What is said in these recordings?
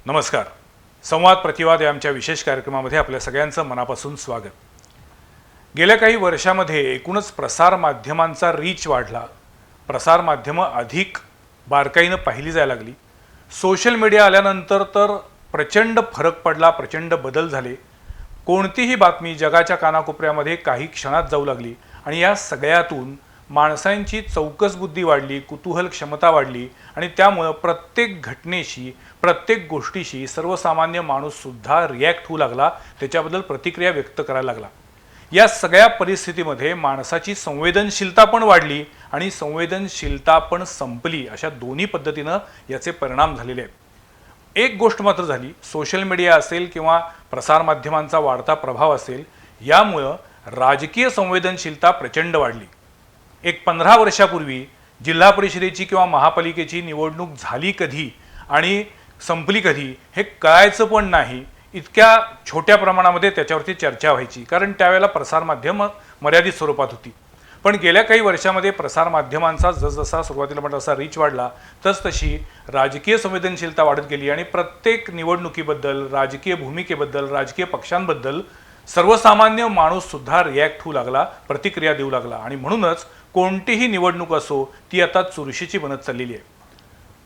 नमस्कार. संवाद प्रतिवाद या आमच्या विशेष कार्यक्रमामध्ये आपल्या सगळ्यांचं मनापासून स्वागत. गेल्या काही वर्षामध्ये एकूणच प्रसार माध्यमांचा रीच वाढला. प्रसार माध्यमं अधिक बारकाईनं पाहिली जायला लागली. सोशल मीडिया आल्यानंतर तर प्रचंड फरक पडला, प्रचंड बदल झाले. कोणतीही बातमी जगाच्या कानाकोपऱ्यामध्ये काही क्षणात जाऊ लागली आणि या सगळ्यातून माणसांची चौकस बुद्धी वाढली, कुतूहल क्षमता वाढली आणि त्यामुळं प्रत्येक घटनेशी, प्रत्येक गोष्टीशी सर्वसामान्य माणूससुद्धा रिॲक्ट होऊ लागला, त्याच्याबद्दल प्रतिक्रिया व्यक्त करायला लागला. या सगळ्या परिस्थितीमध्ये माणसाची संवेदनशीलता पण वाढली आणि संवेदनशीलता पण संपली. अशा दोन्ही पद्धतीनं याचे परिणाम झालेले आहेत. एक गोष्ट मात्र झाली, सोशल मीडिया असेल किंवा प्रसारमाध्यमांचा वाढता प्रभाव असेल, यामुळं राजकीय संवेदनशीलता प्रचंड वाढली. एक 15 वर्षापूर्वी जिल्हा परिषदेची किंवा महापालिकेची निवडणूक झाली कधी आणि संपली कधी हे कळायचं पण नाही. इतक्या छोट्या प्रमाणामध्ये त्याच्यावरती चर्चा व्हायची, कारण त्यावेळेला प्रसारमाध्यम मर्यादित स्वरूपात होती. पण गेल्या काही वर्षामध्ये प्रसारमाध्यमांचा जसजसा सुरुवातीला म्हटलं तसा रीच वाढला, तसतशी राजकीय संवेदनशीलता वाढत गेली आणि प्रत्येक निवडणुकीबद्दल, राजकीय भूमिकेबद्दल, राजकीय पक्षांबद्दल सर्वसामान्य माणूससुद्धा रिॲक्ट होऊ लागला, प्रतिक्रिया देऊ लागला. आणि म्हणूनच कोणतीही निवडणूक असो ती आता चुरशीची बनत चाललेली आहे.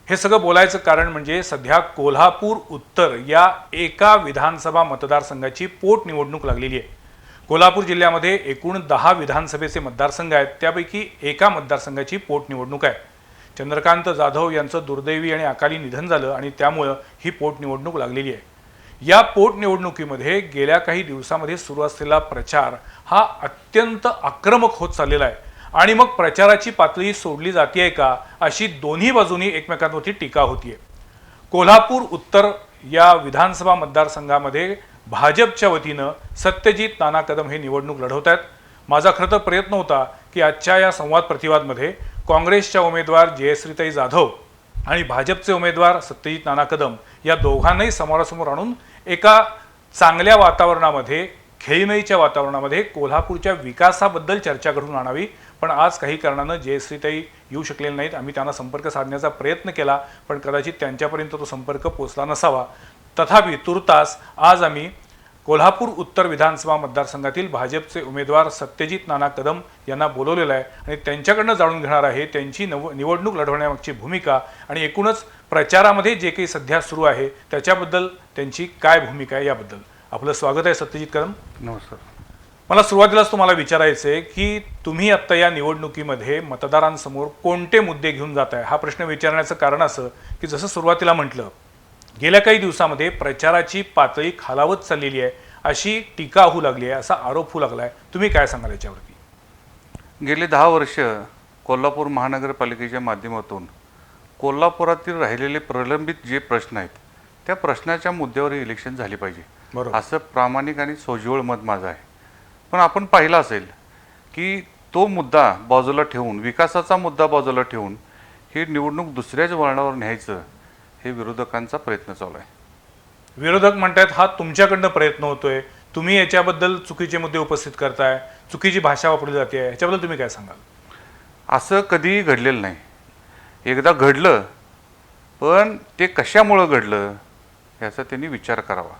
हे सगळं बोलायचं कारण म्हणजे सध्या कोल्हापूर उत्तर या एका विधानसभा मतदारसंघाची पोटनिवडणूक लागलेली आहे. कोल्हापूर जिल्ह्यामध्ये एकूण 10 विधानसभेचे मतदारसंघ आहेत, त्यापैकी एका मतदारसंघाची पोटनिवडणूक आहे. चंद्रकांत जाधव यांचं दुर्दैवी आणि अकाली निधन झालं आणि त्यामुळं ही पोटनिवडणूक लागलेली आहे. या पोटनिवडणुकीमध्ये गेल्या काही दिवसामध्ये सुरू असलेला प्रचार हा अत्यंत आक्रमक होत चाललेला आहे आणि मग प्रचाराची पातळी सोडली जाते का अशी दोन्ही बाजूनी एकमेकांवरती टीका होतीये. कोल्हापूर उत्तर या विधानसभा मतदारसंघामध्ये भाजपच्या वतीनं सत्यजित नाना कदम हे निवडणूक लढवत आहेत. माझा खरं तर प्रयत्न होता की आजच्या या संवाद प्रतिवादमध्ये काँग्रेसच्या उमेदवार जयश्रीताई जाधव आणि भाजपचे उमेदवार सत्यजित नाना कदम या दोघांनाही समोरासमोर आणून एका चांगल्या वातावरणामध्ये, खेळीमेळीच्या वातावरणामध्ये कोल्हापूरच्या विकासाबद्दल चर्चा घडवून आणावी. पण आज काही कारणानं जयश्रीताई येऊ शकलेल्या नाहीत. आम्ही त्यांना संपर्क साधण्याचा प्रयत्न केला, पण कदाचित त्यांच्यापर्यंत तो संपर्क पोचला नसावा. तथापि तुर्तास आज आम्ही कोल्हापूर उत्तर विधानसभा मतदारसंघातील भाजपचे उमेदवार सत्यजित नाना कदम यांना बोलवलेलं आहे आणि त्यांच्याकडनं जाणून घेणार आहे त्यांची निवडणूक लढवण्यामागची भूमिका आणि एकूणच प्रचारामध्ये जे काही सध्या सुरू आहे त्याच्याबद्दल त्यांची काय भूमिका आहे याबद्दल. आपलं स्वागत आहे सत्यजित कदम. नमस्कार. मला सुरुवातीलाच तुम्हाला विचारायचं आहे की तुम्ही आत्ता या निवडणुकीमध्ये मतदारांसमोर कोणते मुद्दे घेऊन जात आहे. हा प्रश्न विचारण्याचं कारण असं की जसं सुरुवातीला म्हटलं, गेल्या काही दिवसामध्ये प्रचाराची पातळी खालावत चाललेली आहे अशी टीका होऊ लागली आहे, असा आरोप होऊ लागला आहे. तुम्ही काय सांगाल याच्यावरती? गेली 10 वर्ष कोल्हापूर महानगरपालिकेच्या माध्यमातून कोल्हापुरातील राहिलेले प्रलंबित जे प्रश्न आहेत त्या प्रश्नाच्या मुद्द्यावर इलेक्शन झाले पाहिजे, बरोबर, असं प्रामाणिक आणि सोज्वळ मत माझं आहे. पण आपण पाहिलं असेल की तो मुद्दा बाजूला ठेवून, विकासाचा मुद्दा बाजूला ठेवून ही निवडणूक दुसऱ्याच वळणावर न्यायचं हे विरोधकांचा प्रयत्न चालू आहे. विरोधक म्हणतात हा तुमच्याकडनं प्रयत्न होतोय, तुम्ही याच्याबद्दल चुकीचे मुद्दे उपस्थित करताय, चुकीची भाषा वापरली जाते आहे, ह्याच्याबद्दल तुम्ही काय सांगाल? असं कधीही घडलेलं नाही. एकदा घडलं, पण ते कशामुळं घडलं याचा त्यांनी विचार करावा.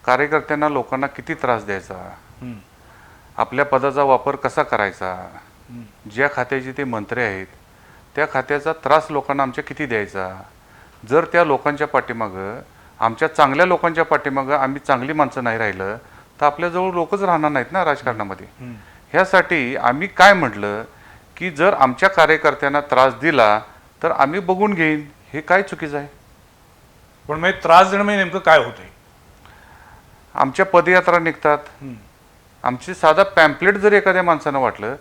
कार्यकर्त्यांना, लोकांना किती त्रास द्यायचा, आपल्या पदाचा वापर कसा करायचा, ज्या खात्याचे ते मंत्री आहेत त्या खात्याचा त्रास लोकांना आमच्या किती द्यायचा. जर त्या लोकांच्या पाठीमागं, आमच्या चांगल्या लोकांच्या पाठीमागं आम्ही चांगली माणसं नाही राहिलं तर आपल्याजवळ लोकच राहणार नाहीत ना राजकारणामध्ये. ह्यासाठी आम्ही काय म्हटलं की जर आमच्या कार्यकर्त्यांना त्रास दिला तर आम्ही बघून घेईन, हे काय चुकीचं आहे. पण मग त्रास देणं म्हणजे नेमकं काय होतंय? आमच्या पदयात्रा निघतात, आमची साधा पॅम्पलेट जर एखाद्या माणसानं वाटलं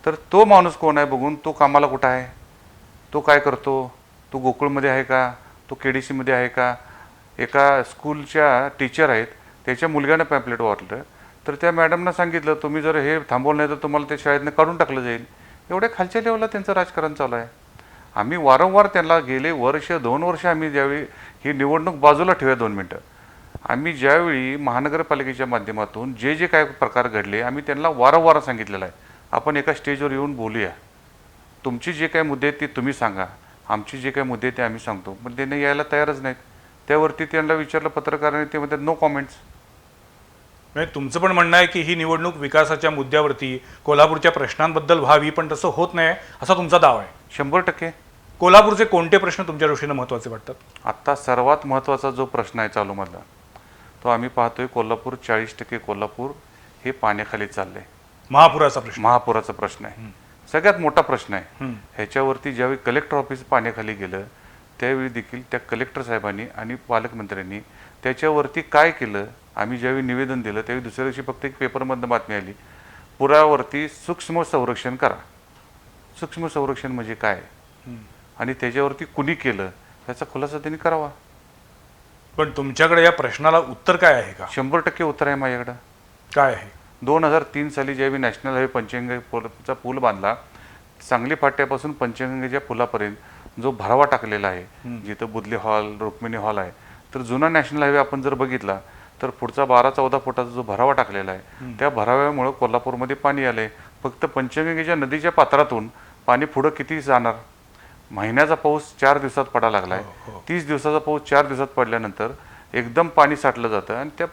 तर तो माणूस कोण आहे बघून, तो कामाला कुठं आहे, तो काय करतो, तो गोकुळमध्ये आहे का, तो KDCमध्ये आहे का. एका स्कूलच्या टीचर आहेत, त्याच्या मुलग्यानं पॅम्पलेट वाटलं तर त्या मॅडमनं सांगितलं तुम्ही जर हे थांबवलं नाही तर तुम्हाला ते शाळेतनं काढून टाकलं जाईल. एवढ्या खालच्या लेवलला त्यांचं राजकारण चालू आहे. आम्ही वारंवार त्यांना गेले वर्ष 2 वर्ष आम्ही ज्यावेळी ही निवडणूक बाजूला ठेवूया 2 मिनटं, आम्ही ज्यावेळी महानगरपालिकेच्या माध्यमातून जे जे काय प्रकार घडले आम्ही त्यांना वारंवार सांगितलेलं आहे, आपण एका स्टेजवर येऊन बोलूया, तुमचे जे काही मुद्दे आहेत ते तुम्ही सांगा, आमचे जे काही मुद्दे ते आम्ही सांगतो. पण त्यांनी यायला तयारच नाहीत. त्यावरती त्यांना विचारलं पत्रकारांनी, ते म्हणतात नो कॉमेंट्स. म्हणजे तुमचं पण म्हणणं आहे की ही निवडणूक विकासाच्या मुद्द्यावरती कोल्हापूरच्या प्रश्नांबद्दल व्हावी, पण तसं होत नाही असा तुमचा दावा आहे. 100%. कोल्हापूरचे कोणते प्रश्न तुमच्या दृष्टीनं महत्त्वाचे वाटतात? आत्ता सर्वात महत्त्वाचा जो प्रश्न आहे चालूमधला, तो आम्ही पाहतोय कोल्हापूर 40% कोल्हापूर हे पाण्याखाली चाललंय. महापुराचा प्रश्न. महापुराचा प्रश्न आहे, सगळ्यात मोठा प्रश्न आहे. हम्म. ह्याच्यावरती ज्यावेळी कलेक्टर ऑफिस पाण्याखाली गेलं त्यावेळी देखील त्या कलेक्टर साहेबांनी आणि पालकमंत्र्यांनी त्याच्यावरती काय केलं, आम्ही ज्यावेळी निवेदन दिलं त्यावेळी दुसऱ्या दिवशी फक्त एक पेपरमधनं बातमी आली, पुरावरती सूक्ष्म संरक्षण करा. सूक्ष्म संरक्षण म्हणजे काय आणि त्याच्यावरती कुणी केलं याचा खुलासा त्यांनी करावा. पण तुमच्याकडे या प्रश्नाला उत्तर काय आहे का? 100% उत्तर आहे माझ्याकडं. काय आहे? 2003 साली ज्यावेळी नॅशनल हायवे पंचगंगेचा पूल बांधला, सांगली फाट्यापासून पंचगंगेच्या पुलापर्यंत जो भरावा टाकलेला आहे, जिथं बुदले हॉल, रुक्मिणी हॉल आहे, तर जुना नॅशनल हायवे आपण जर बघितला तर पुढचा 12-14 फुटाचा जो भरावा टाकलेला आहे, त्या भराव्यामुळे कोल्हापूरमध्ये पाणी आलंय. फक्त पंचगंगेच्या नदीच्या पात्रातून पाणी पुढं किती जाणार? महिन्याचा पाऊस 4 दिवसात पडायला लागलाय. 30 दिवसाचा पाऊस 4 दिवसात पडल्यानंतर एकदम पाणी साठलं जातं आणि त्या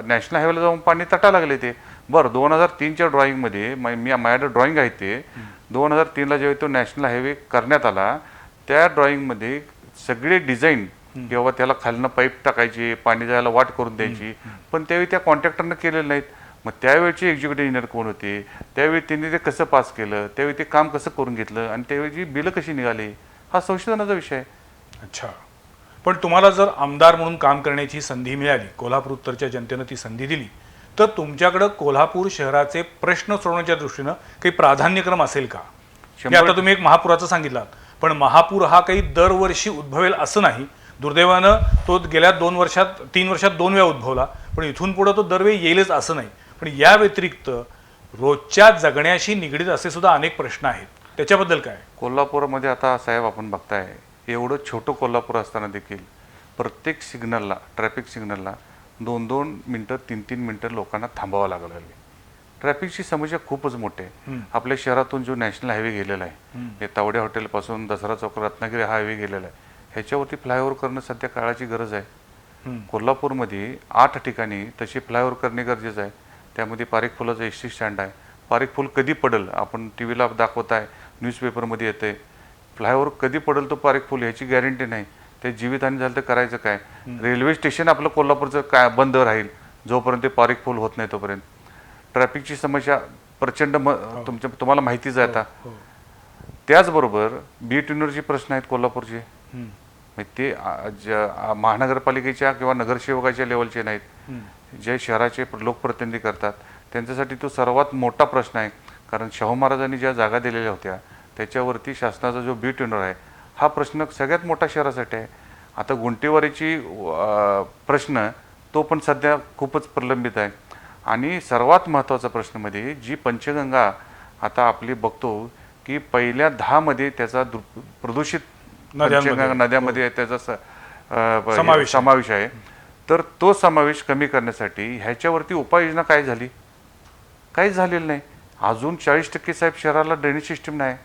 नॅशनल हायवेला जाऊन पाणी तटा लागले. ते बरं 2003च्या ड्रॉइंगमध्ये माझ्याकडे ड्रॉइंग आहे, ते 2003ला जेव्हा तो नॅशनल हायवे करण्यात आला त्या ड्रॉइंगमध्ये सगळे डिझाईन किंवा त्याला खालनं पाईप टाकायची, पाणी जायला वाट करून द्यायची, पण त्यावेळी त्या कॉन्ट्रॅक्टरनं केलेलं नाहीत. मग त्यावेळचे एक्झिक्युटिव्ह इंजिनियर कोण होते, त्यावेळी त्यांनी ते कसं पास केलं, त्यावेळी ते काम कसं करून घेतलं आणि त्यावेळी बिलं कशी निघाली, हा संशोधनाचा विषय आहे. अच्छा, पण तुम्हाला जर आमदार म्हणून काम करण्याची संधी मिळाली, कोल्हापूर उत्तरच्या जनतेनं ती संधी दिली, तर तुमच्याकडं कोल्हापूर शहराचे प्रश्न सोडवण्याच्या दृष्टीनं काही प्राधान्यक्रम असेल का? म्हणजे आता तुम्ही एक महापुराचं सांगितलात, पण महापूर हा काही दरवर्षी उद्भवेल असं नाही. दुर्दैवानं तो गेल्या 3 वर्षात 2 वेळा उद्भवला, पण इथून पुढे तो दरवेळी येईलच असं नाही. पण या व्यतिरिक्त रोजच्या जगण्याशी निगडीत असे सुद्धा अनेक प्रश्न आहेत, त्याच्याबद्दल काय? कोल्हापूरमध्ये आता साहेब आपण बघताय, एवढं छोटं कोल्हापूर असताना देखील प्रत्येक सिग्नलला, ट्रॅफिक सिग्नलला 2-2 मिनटं 3-3 मिनटं लोकांना थांबावं लागलं आहे. ट्रॅफिकची समस्या खूपच मोठी आहे. आपल्या शहरातून जो नॅशनल हायवे गेलेला आहे, हे तावडे हॉटेलपासून दसरा चौक रत्नागिरी हा हायवे गेलेला आहे, ह्याच्यावरती फ्लायओव्हर करणं सध्या काळाची गरज आहे. कोल्हापूरमध्ये 8 ठिकाणी तशी फ्लायओव्हर करणे गरजेचं आहे. त्यामध्ये पारेख फुलाचं एसटी स्टँड आहे. पारेख फुल कधी पडेल, आपण टी व्हीला दाखवत आहे, न्यूजपेपरमध्ये येतं आहे, फ्लायओव्हर कधी पडेल तो पारेख फुल ह्याची गॅरंटी नाही. ते जीवितहानी झालं तर करायचं काय? रेल्वे स्टेशन आपलं कोल्हापूरचं काय बंद राहील जोपर्यंत ते पारेख फुल होत नाही तोपर्यंत. ट्रॅफिकची समस्या प्रचंड तुम्हाला माहितीच आहे. आता त्याचबरोबर बीट प्रश्न आहेत कोल्हापूरचे, ते महानगरपालिकेच्या किंवा नगरसेवकाच्या लेवलचे नाहीत, जे शहराचे लोकप्रतिनिधी करतात त्यांच्यासाठी तो सर्वात मोठा प्रश्न आहे. कारण शाहू महाराजांनी ज्या जागा दिलेल्या होत्या त्याच्यावरती शासनाचा जो बीट युनिट आहे, हा प्रश्न सगळ्यात मोठा शहरासाठी आहे. आता गुंटेवारीची प्रश्न तो पण सध्या खूपच प्रलंबित आहे. आणि सर्वात महत्त्वाचा प्रश्न म्हणजे जी पंचगंगा आता आपली बघतो की पहिल्या 10 मध्ये त्याचा प्रदूषित नद्यामध्ये त्याचा समावेश आहे, तर तो समावेश कमी करण्यासाठी ह्याच्यावरती उपाययोजना काय झाली? काहीच झालेलं नाही अजून. 40% साहेब शहराला ड्रेनेज सिस्टीम नाही.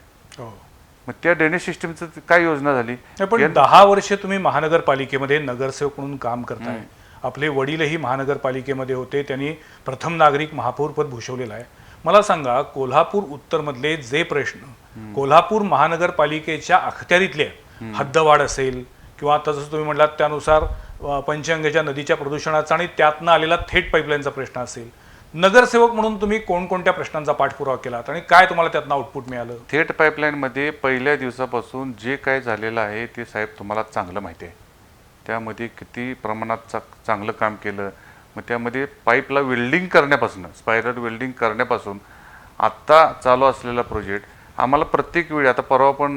मग त्या ड्रेनेज सिस्टीमचं काय योजना झाली? पण 10 वर्षे तुम्ही महानगरपालिकेमध्ये नगरसेवक म्हणून काम करताय. आपले वडीलही महानगरपालिकेमध्ये होते, त्यांनी प्रथम नागरिक महापौर पद भूषवलेलं आहे. मला सांगा, कोल्हापूर उत्तरमधले जे प्रश्न कोल्हापूर महानगरपालिकेच्या अखत्यारीतले, हद्दवाढ असेल किंवा आता जसं तुम्ही म्हटलात त्यानुसार पंचगंगेच्या नदीच्या प्रदूषणाचा आणि त्यातनं आलेला थेट पाईपलाईनचा प्रश्न असेल, नगरसेवक म्हणून तुम्ही कोणकोणत्या प्रश्नांचा पाठपुरावा केलात आणि काय तुम्हाला त्यातनं आउटपुट मिळालं? थेट पाईपलाईनमध्ये पहिल्या दिवसापासून जे काय झालेलं आहे ते साहेब तुम्हाला चांगलं माहिती आहे. त्यामध्ये किती प्रमाणात चांगलं काम केलं. मग त्यामध्ये पाईपला वेल्डिंग करण्यापासून, स्पायरल वेल्डिंग करण्यापासून आत्ता चालू असलेला प्रोजेक्ट आम्हाला प्रत्येक वेळी, आता परवा पण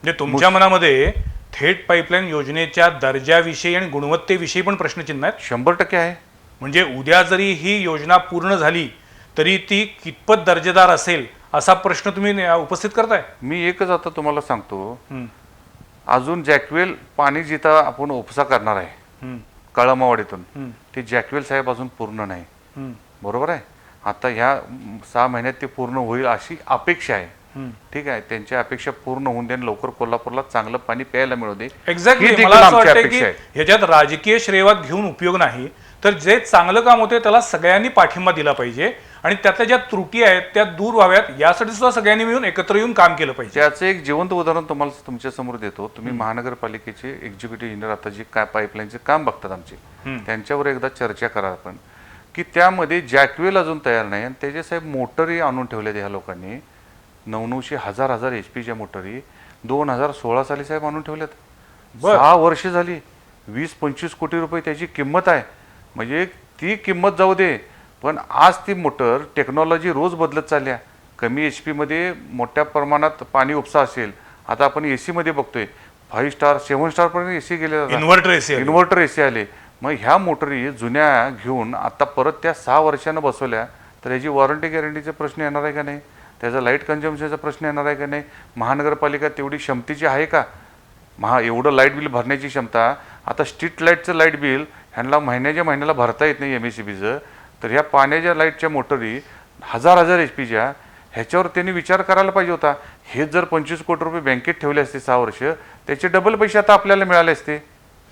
म्हणजे तुमच्या मनामध्ये थेट पाईपलाईन योजनेच्या दर्जाविषयी आणि गुणवत्तेविषयी पण प्रश्नचिन्ह आहेत? 100% आहे. म्हणजे उद्या जरी ही योजना पूर्ण झाली तरी ती कितपत दर्जेदार असेल असा प्रश्न तुम्ही उपस्थित करताय? मी एकच आता तुम्हाला सांगतो, अजून जॅकवेल पाणी जिथं आपण उपसा करणार आहे कळमावाडीतून, ते जॅकवेल साहेब अजून पूर्ण नाही. बरोबर आहे. आता ह्या 6 महिन्यात ते पूर्ण होईल अशी अपेक्षा आहे. ठीक आहे, त्यांच्या अपेक्षा पूर्ण होऊन दे आणि लवकर कोल्हापूरला चांगलं पाणी प्यायला मिळू दे. एक्झॅक्टली ही देखील मला असं आमची वाटतं की अपेक्षा आहे. ह्याच्यात राजकीय श्रेयवाद घेऊन उपयोग नाही, तर जे चांगलं काम होते त्याला सगळ्यांनी पाठिंबा दिला पाहिजे आणि त्यातल्या ज्या त्रुटी आहेत त्या दूर व्हाव्यात यासाठी सुद्धा सगळ्यांनी मिळून एकत्र येऊन काम केलं पाहिजे. त्याचं एक जिवंत उदाहरण तुम्हाला तुमच्या समोर देतो. तुम्ही महानगरपालिकेचे एक्झिक्युटिव्ह इंजिनियर आता जे काय पाईपलाईनचे काम बघतात आमचे, त्यांच्यावर एकदा चर्चा करा आपण की त्यामध्ये जॅकवेल अजून तयार नाही आणि त्याचे साहेब मोटरी आणून ठेवल्यात ह्या लोकांनी. 900 हजार HP मोटरी 2016 साली साहेब आणून ठेवल्यात. 6 वर्ष झाली. 20-25 कोटी रुपये त्याची किंमत आहे. म्हणजे ती किंमत जाऊ दे, पण आज ती मोटर टेक्नॉलॉजी रोज बदलत चालल्या. कमी HP मध्ये मोठ्या प्रमाणात पाणी उपसा असेल. आता आपण AC मध्ये बघतोय 5 स्टार 7 स्टार पर्यंत AC गेले, इन्व्हर्टर AC आले. मग ह्या मोटरी जुन्या घेऊन आता परत त्या 6 वर्षानं बसवल्या तर याची वॉरंटी गॅरंटीचे प्रश्न येणार आहे का नाही? त्याचा लाईट कन्झम्पशनचा प्रश्न येणार आहे का नाही? महानगरपालिका तेवढी क्षमतेची आहे का? एवढं लाईट बिल भरण्याची क्षमता. आता स्ट्रीट लाईटचं लाईट बिल ह्यांना महिन्याला भरता येत नाही MSEBीचं, तर ह्या पाण्याच्या लाईटच्या मोटरी हजार HPच्या ह्याच्यावर त्यांनी विचार करायला पाहिजे होता. हे जर 25 कोटी रुपये बँकेत ठेवले असते 6 वर्ष, त्याचे डबल पैसे आता आपल्याला मिळाले असते.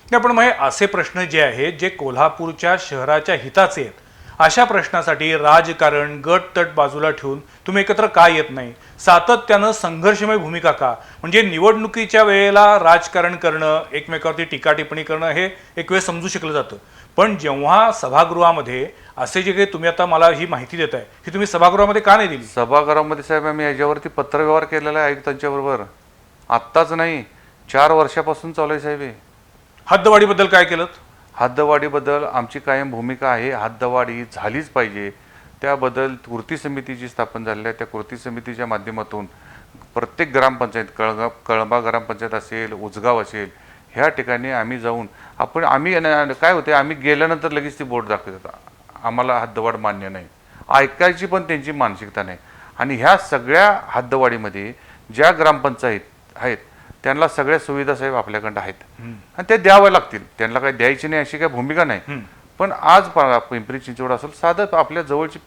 पण मग हे असे प्रश्न जे आहेत जे कोल्हापूरच्या शहराच्या हिताचे आहेत, अशा प्रश्नासाठी राजकारण गट-तट बाजूला ठेवून तुम्ही एकत्र का येत नाही? सातत्यानं संघर्षमय भूमिका का? म्हणजे निवडणुकीच्या वेळेला राजकारण करणं, एकमेकावरती टीका टिप्पणी करणं हे एक वेळ समजू शकलं जातं, पण जेव्हा सभागृहामध्ये असे जे काही तुम्ही आता मला ही माहिती देताय ही तुम्ही सभागृहामध्ये का नाही दिली? सभागृहामध्ये साहेब आम्ही याच्यावरती पत्रव्यवहार केलेला आहे आयुक्तांच्या बरोबर. आत्ताच नाही, 4 वर्षापासून चालू आहे साहेब. हद्दवाढीबद्दल काय केलं? हद्दवाढीबद्दल आमची कायम भूमिका आहे. हद्दवाढी झालीच पाहिजे. त्याबद्दल कृती समिती जी स्थापन झालेली आहे त्या कृती समितीच्या माध्यमातून प्रत्येक ग्रामपंचायत, कळंबा ग्रामपंचायत असेल, उजगाव असेल, ह्या ठिकाणी आम्ही जाऊन आम्ही काय होते, आम्ही गेल्यानंतर लगेच ती बोर्ड दाखवतात. आम्हाला हद्दवाढ मान्य नाही, ऐकायची पण त्यांची मानसिकता नाही. आणि ह्या सगळ्या हद्दवाढीमध्ये ज्या ग्रामपंचायत आहेत त्यांना सगळ्या सुविधा साहेब आपल्याकडे आहेत आणि त्या द्याव्या लागतील. त्यांना काही द्यायची नाही अशी काही भूमिका नाही. पण आज पिंपरी चिंचवड असेल, साधं आपल्या जवळची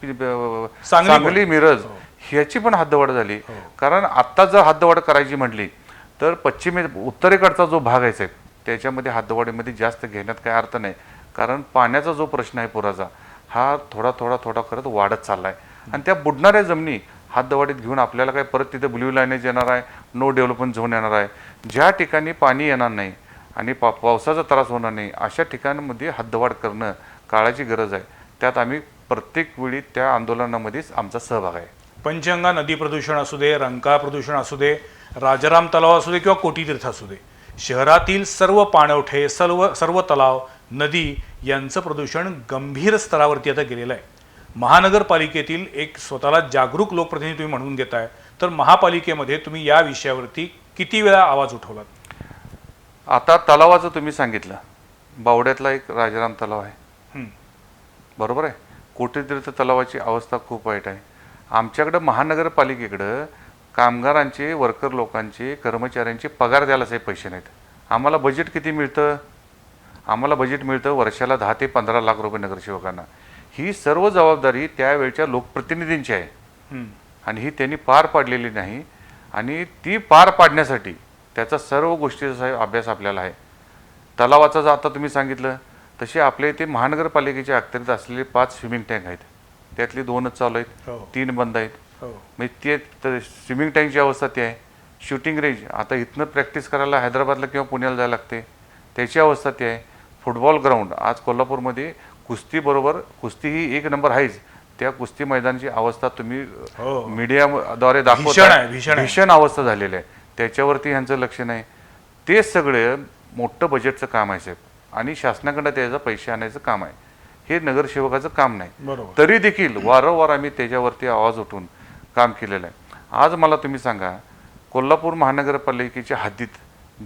सांगली, मिरज ह्याची पण हद्दवाढ झाली. कारण आत्ता जर हद्दवाढ करायची म्हटली तर उत्तरेकडचा जो भाग आहे साहेब त्याच्यामध्ये हद्दवाढीमध्ये जास्त घेण्यात काही अर्थ नाही. कारण पाण्याचा जो प्रश्न आहे पुराचा हा थोडा करत वाढत चालला आहे आणि त्या बुडणाऱ्या जमिनी हद्दवाढीत घेऊन आपल्याला काय परत तिथे ब्ल्यू लाईनेज येणार आहे, नो डेव्हलपमेंट झोन येणार आहे. ज्या ठिकाणी पाणी येणार नाही आणि पावसाचा त्रास होणार नाही अशा ठिकाणांमध्ये हद्दवाढ करणं काळाची गरज आहे. त्यात आम्ही प्रत्येक वेळी त्या आंदोलनामध्येच आमचा सहभाग आहे. पंचगंगा नदी प्रदूषण असू दे, रंकाळा प्रदूषण असू दे, राजाराम तलाव असू दे किंवा कोटीतीर्थ असू दे, शहरातील सर्व पाणवठे, सर्व तलाव, नदी यांचं प्रदूषण गंभीर स्तरावरती आता गेलेलं आहे. महानगरपालिकेतील एक स्वतःला जागरूक लोकप्रतिनिधी तुम्ही म्हणून घेताय, तर महापालिकेमध्ये तुम्ही या विषयावरती किती वेळा आवाज उठवलात? आता तलावाचं तुम्ही सांगितलं, बावड्यातला एक राजाराम तलाव आहे, बरोबर आहे. कोटीतीर्थ तलावाची अवस्था खूप वाईट आहे. आमच्याकडं महानगरपालिकेकडं कामगारांचे, वर्कर लोकांचे, कर्मचाऱ्यांचे पगार द्यायला साहेब पैसे नाहीत. आम्हाला बजेट किती मिळतं? आम्हाला बजेट मिळतं वर्षाला 10 ते 15 लाख रुपये नगरसेवकांना. ही सर्व जबाबदारी त्यावेळच्या लोकप्रतिनिधींची आहे आणि ही त्यांनी पार पाडलेली नाही. आणि ती पार पाडण्यासाठी त्याचा सर्व गोष्टीचा साहेब अभ्यास आपल्याला आहे. तलावाचा जर आता तुम्ही सांगितलं तसे आपल्या इथे महानगरपालिकेच्या अखत्यारीत असलेले 5 स्विमिंग टँक आहेत. त्यातले 2च चालू आहेत, 3 बंद आहेत. म्हणजे ते स्विमिंग टँकची अवस्था ती आहे. शूटिंग रेंज आता इथनं प्रॅक्टिस करायला हैदराबादला किंवा पुण्याला जायला लागते, त्याची अवस्था ती आहे. फुटबॉल ग्राउंड आज कोल्हापूरमध्ये कुस्ती ही 1 नंबर आहेच. त्या कुस्ती मैदानाची अवस्था तुम्ही मीडियाद्वारे दाखवता, भीषण अवस्था झालेली आहे. त्याच्यावरती ह्यांचं लक्ष नाही. ते सगळं मोठं बजेटचं काम आहे साहेब आणि शासनाकडे त्याचा पैसे आणायचं काम आहे. हे नगरसेवकाचं काम नाही. तरी देखील वारंवार आम्ही त्याच्यावरती आवाज उठून काम केलेलं आहे. आज मला तुम्ही सांगा, कोल्हापूर महानगरपालिकेच्या हद्दीत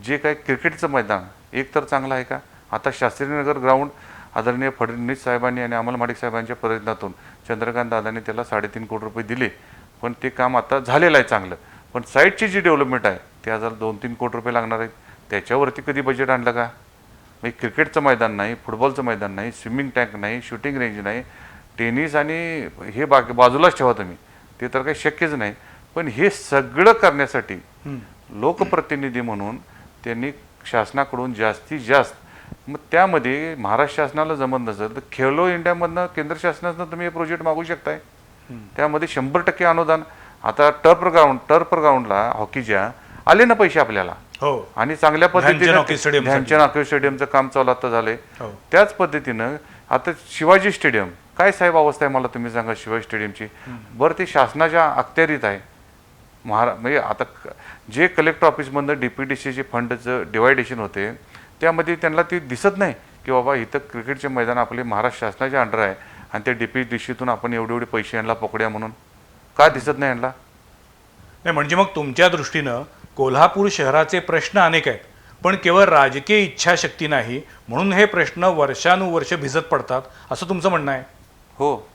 जे काही क्रिकेटचं मैदान एक तर चांगलं आहे का? आता शास्त्रीनगर ग्राउंड आदरणीय फडणवीस साहेबांनी आणि अमल माडिक साहेबांच्या प्रयत्नातून चंद्रकांत दादांनी त्याला 3.5 कोटी रुपये दिले, पण ते काम आता झालेलं आहे चांगलं. पण साईडची जी डेव्हलपमेंट आहे ते हजार 2-3 कोटी रुपये लागणार आहेत. त्याच्यावरती कधी बजेट आणलं का? म्हणजे क्रिकेटचं मैदान नाही, फुटबॉलचं मैदान नाही, स्विमिंग टँक नाही, शूटिंग रेंज नाही, टेनिस आणि हे बाजूलाच ठेवा तुम्ही, ते तर काही शक्यच नाही. पण हे सगळं करण्यासाठी हम्म. लोकप्रतिनिधी म्हणून त्यांनी शासनाकडून जास्तीत जास्त, मग त्यामध्ये महाराष्ट्र शासनाला जमत नसेल तर खेलो इंडियामधनं केंद्र शासनातनं तुम्ही हे प्रोजेक्ट मागू शकताय. त्यामध्ये 100% अनुदान. आता टर्फ ग्राउंडला हॉकीच्या आले ना पैसे आपल्याला, हो. आणि चांगल्या ध्यानचंद हॉकी पद्धतीने स्टेडियमसाठी. ध्यानचंद हॉकी स्टेडियमचं काम चालू आता झालंय. हो. त्याच पद्धतीनं आता शिवाजी स्टेडियम, काय साहेब अवस्था आहे मला तुम्ही सांगा शिवाजी स्टेडियमची. बरं ते शासनाच्या अखत्यारीत आहे. म्हणजे आता जे कलेक्टर ऑफिसमधनं DPDCचे फंडचं डिवायडेशन होते त्यामध्ये त्यांना ते दिसत नाही की बाबा इथं क्रिकेटचे मैदान आपले महाराष्ट्र शासनाच्या अंडर आहे आणि त्या DPDCतून आपण एवढे पैसे यांना पकडूया म्हणून का दिसत नाही यांना. नाही म्हणजे मग तुमच्या दृष्टीनं कोल्हापूर शहराचे प्रश्न अनेक आहेत, पण केवळ राजकीय इच्छाशक्ती नाही म्हणून हे प्रश्न वर्षानुवर्ष भिजत पडतात असं तुमचं म्हणणं आहे? हो.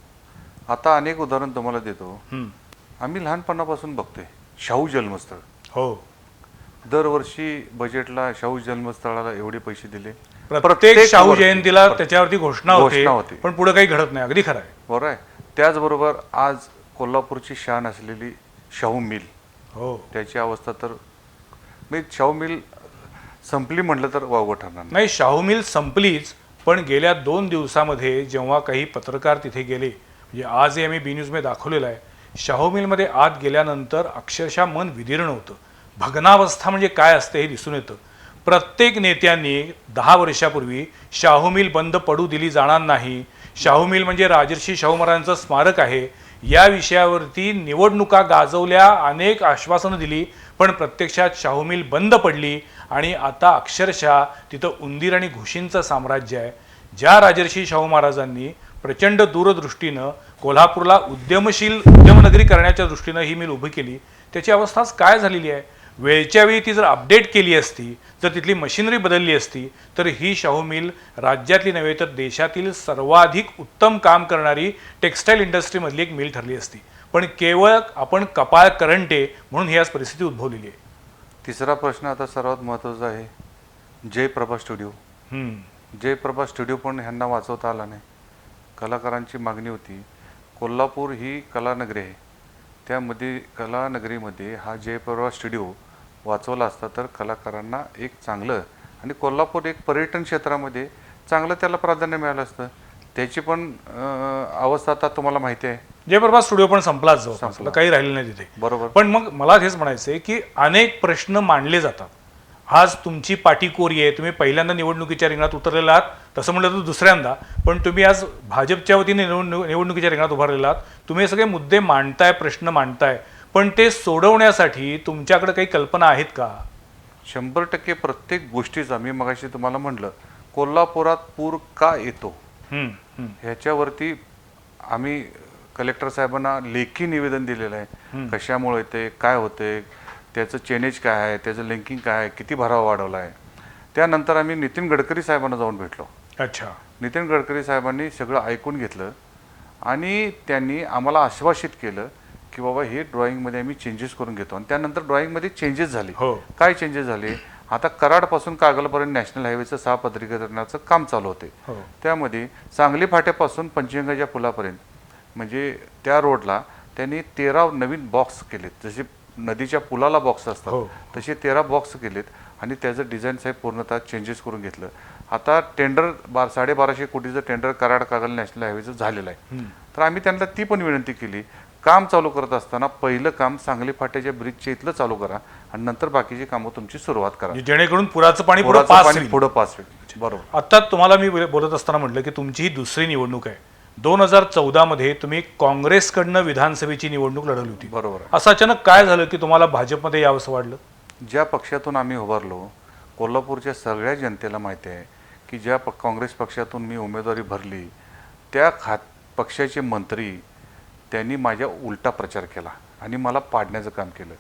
आता अनेक उदाहरण तुम्हाला देतो. हम्म. आम्ही लहानपणापासून बघतोय शाहू जन्मस्थळ. हो. दरवर्षी बजेटला शाहू जन्मस्थळाला एवढे पैसे दिले. प्रत्येक शाहू वर्षी. जयंतीला त्याच्यावरती घोषणा घोषणा होते, होते. पण पुढे काही घडत नाही. अगदी खरं आहे. बरोबर आहे. त्याचबरोबर आज कोल्हापूरची शान असलेली शाहू मिल, हो. त्याची अवस्था तर म्हणजे शाहू मिल संपली म्हटलं तर वावगं ठरणार नाही. नाही, शाहू मिल संपलीच, पण गेल्या 2 दिवसामध्ये जेव्हा काही पत्रकार तिथे गेले, म्हणजे आजही आम्ही बी न्यूजमध्ये दाखवलेलं आहे, शाहू मिलमध्ये आत गेल्यानंतर अक्षरशः मन विदीर्ण होतं. भग्नावस्था म्हणजे काय असते हे दिसून येतं. प्रत्येक नेत्यांनी 10 वर्षापूर्वी शाहू मिल बंद पडू दिली जाणार नाही, शाहू मिल म्हणजे राजर्षी शाहू महाराजांचं स्मारक आहे, या विषयावरती निवडणुका गाजवल्या, अनेक आश्वासनं दिली, पण प्रत्यक्षात शाहू मिल बंद पडली आणि आता अक्षरशः तिथं उंदीर आणि घुशींचं साम्राज्य आहे. ज्या राजर्षी शाहू महाराजांनी प्रचंड दूरदृष्टीनं कोल्हापूरला उद्यमनगरी करण्याच्या दृष्टीनं ही मिल उभी केली, त्याची अवस्थाच काय झालेली आहे. वेळच्या वेळी ती जर अपडेट केली असती, जर तिथली मशिनरी बदलली असती, तर ही शाहू मिल राज्यातली नव्हे तर देशातील सर्वाधिक उत्तम काम करणारी टेक्स्टाईल इंडस्ट्रीमधली एक मिल ठरली असती. पण केवळ आपण कपाळ करंटे म्हणून ही आज परिस्थिती उद्भवलेली आहे. तिसरा प्रश्न आता सर्वात महत्त्वाचा आहे, जयप्रभा स्टुडिओ. जयप्रभा स्टुडिओ पण ह्यांना वाचवता आला नाही. कलाकारांची मागणी होती. कोल्हापूर ही कलानगरी आहे, त्यामध्ये कलानगरीमध्ये हा जयप्रभा स्टुडिओ वाचवला असता तर कलाकारांना एक चांगलं, आणि कोल्हापूर एक पर्यटन क्षेत्रामध्ये चांगलं त्याला प्राधान्य मिळालं असतं. त्याची पण अवस्था आता तुम्हाला माहिती आहे. जयप्रभा स्टुडिओ पण संपलाच जवळपास, काही राहिलं नाही तिथे. बरोबर. पण मग मला हेच म्हणायचं आहे की अनेक प्रश्न मांडले जातात. आज तुमची पाठी कोरी आहे, तुम्ही पहिल्यांदा निवडणुकीच्या रिंगणात उतरलेला आहात, तसं म्हटलं तर दुसऱ्यांदा, पण तुम्ही आज भाजपच्या वतीने निवडणुकीच्या रिंगणात उभारलेला आहात. तुम्ही हे सगळे मुद्दे मांडताय, प्रश्न मांडताय, पण ते सोडवण्यासाठी तुमच्याकडे काही कल्पना आहेत का? 100% प्रत्येक गोष्टीचा, मी मगाशी तुम्हाला म्हटलं कोल्हापुरात पूर का येतो ह्याच्यावरती आम्ही कलेक्टर साहेबांना लेखी निवेदन दिलेलं आहे. कशामुळे येते, काय होते, त्याचं चेनेज काय आहे, त्याचं लिंकिंग काय आहे, किती भरावा वाढवला आहे. त्यानंतर आम्ही नितीन गडकरी साहेबांना जाऊन भेटलो. अच्छा. नितीन गडकरी साहेबांनी सगळं ऐकून घेतलं आणि त्यांनी आम्हाला आश्वासित केलं की बाबा हे ड्रॉइंगमध्ये आम्ही चेंजेस करून घेतो. आणि त्यानंतर ड्रॉइंगमध्ये चेंजेस झाले. हो. काय चेंजेस झाले, आता कराडपासून कागलपर्यंत नॅशनल हायवेचं 6 पत्रीकरणाचं काम चालू होते. हो. त्यामध्ये सांगली फाट्यापासून पंचगंगाच्या पुलापर्यंत म्हणजे त्या रोडला त्यांनी 13 नवीन बॉक्स केलेत. जसे नदीच्या पुलाला बॉक्स असतात, हो, तसे 13 बॉक्स केलेत आणि त्याचं डिझाईन साहेब पूर्णतः चेंजेस करून घेतलं. आता टेंडर 1250 कोटीचं टेंडर कराड कागल नॅशनल हायवेचं झालेलं आहे. तर आम्ही त्यांना ती पण विनंती केली, काम चालू करत असताना पहिलं काम सांगली फाट्याच्या ब्रिजच्या इथलं चालू करा आणि नंतर बाकीची कामं तुमची सुरुवात करा, जेणेकरून पुराचं पाणी पुढे पुराचं पास पाणी होईल. पुढं पास होईल. बरोबर. आता तुम्हाला मी बोलत असताना म्हटलं की तुमची ही दुसरी निवडणूक आहे. 2014 मध्ये तुम्ही काँग्रेसकडनं विधानसभेची निवडणूक लढवली होती. बरोबर. असं अचानक काय झालं की तुम्हाला भाजपमध्ये यावंसं वाटलं? ज्या पक्षातून आम्ही उभारलो, कोल्हापूरच्या सगळ्या जनतेला माहिती आहे की ज्या काँग्रेस पक्षातून मी उमेदवारी भरली त्या पक्षाचे मंत्री त्यांनी माझ्या उलटा प्रचार केला आणि मला पाडण्याचं काम केलं.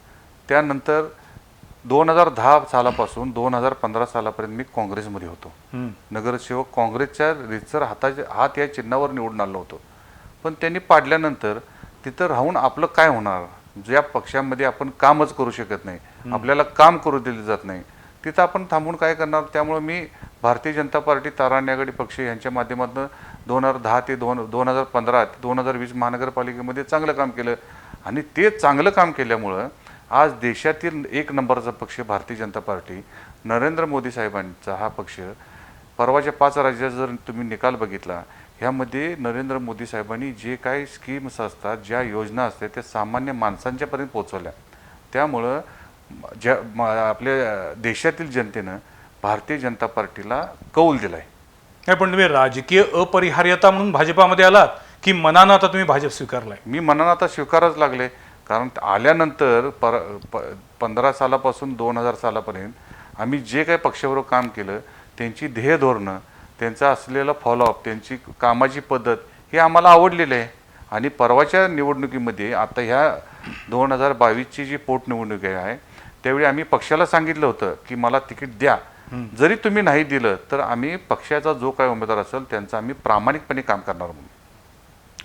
त्यानंतर 2010 सालापासून 2015 सालापर्यंत मी काँग्रेसमध्ये होतो. नगरसेवक काँग्रेसच्या रितसर हात या चिन्हावर निवडून आलो होतो. पण त्यांनी पाडल्यानंतर तिथं राहून आपलं काय होणार, ज्या पक्षामध्ये आपण कामच करू शकत नाही, आपल्याला काम करू दिले जात नाही, तिथं आपण थांबून काय करणार. त्यामुळे मी भारतीय जनता पार्टी ताराणी आघाडी पक्ष यांच्या माध्यमातून 2010 ते 2015 ते 2020 महानगरपालिकेमध्ये चांगलं काम केलं आणि ते चांगलं काम केल्यामुळं आज देशातील एक नंबरचा पक्ष भारतीय जनता पार्टी, नरेंद्र मोदी साहेबांचा हा पक्ष, परवाच्या 5 राज्यात जर तुम्ही निकाल बघितला, ह्यामध्ये नरेंद्र मोदी साहेबांनी जे काही स्कीम्स असतात, ज्या योजना असतात, त्या सामान्य माणसांच्यापर्यंत पोहोचवल्या. त्यामुळं आपल्या देशातील जनतेनं भारतीय जनता पार्टीला कौल दिला आहे. नाही, पण तुम्ही राजकीय अपरिहार्यता म्हणून भाजपामध्ये आलात की मनानं आता तुम्ही भाजप स्वीकारलाय? मी मनानं आता स्वीकारच लागले, कारण आल्यानंतर 15 सालापासून 2000 सालापर्यंत आम्ही जे काही पक्षाबरोबर काम केलं, त्यांची ध्येय धोरणं, त्यांचा असलेला फॉलोअप, त्यांची कामाची पद्धत हे आम्हाला आवडलेलं आहे. आणि परवाच्या निवडणुकीमध्ये आता ह्या 2022ची जी पोटनिवडणूक आहे, त्यावेळी आम्ही पक्षाला सांगितलं होतं की मला तिकीट द्या, जरी तुम्ही नाही दिलं तर आम्ही पक्षाचा जो काही उमेदवार असेल त्यांचं आम्ही प्रामाणिकपणे काम करणार म्हणून.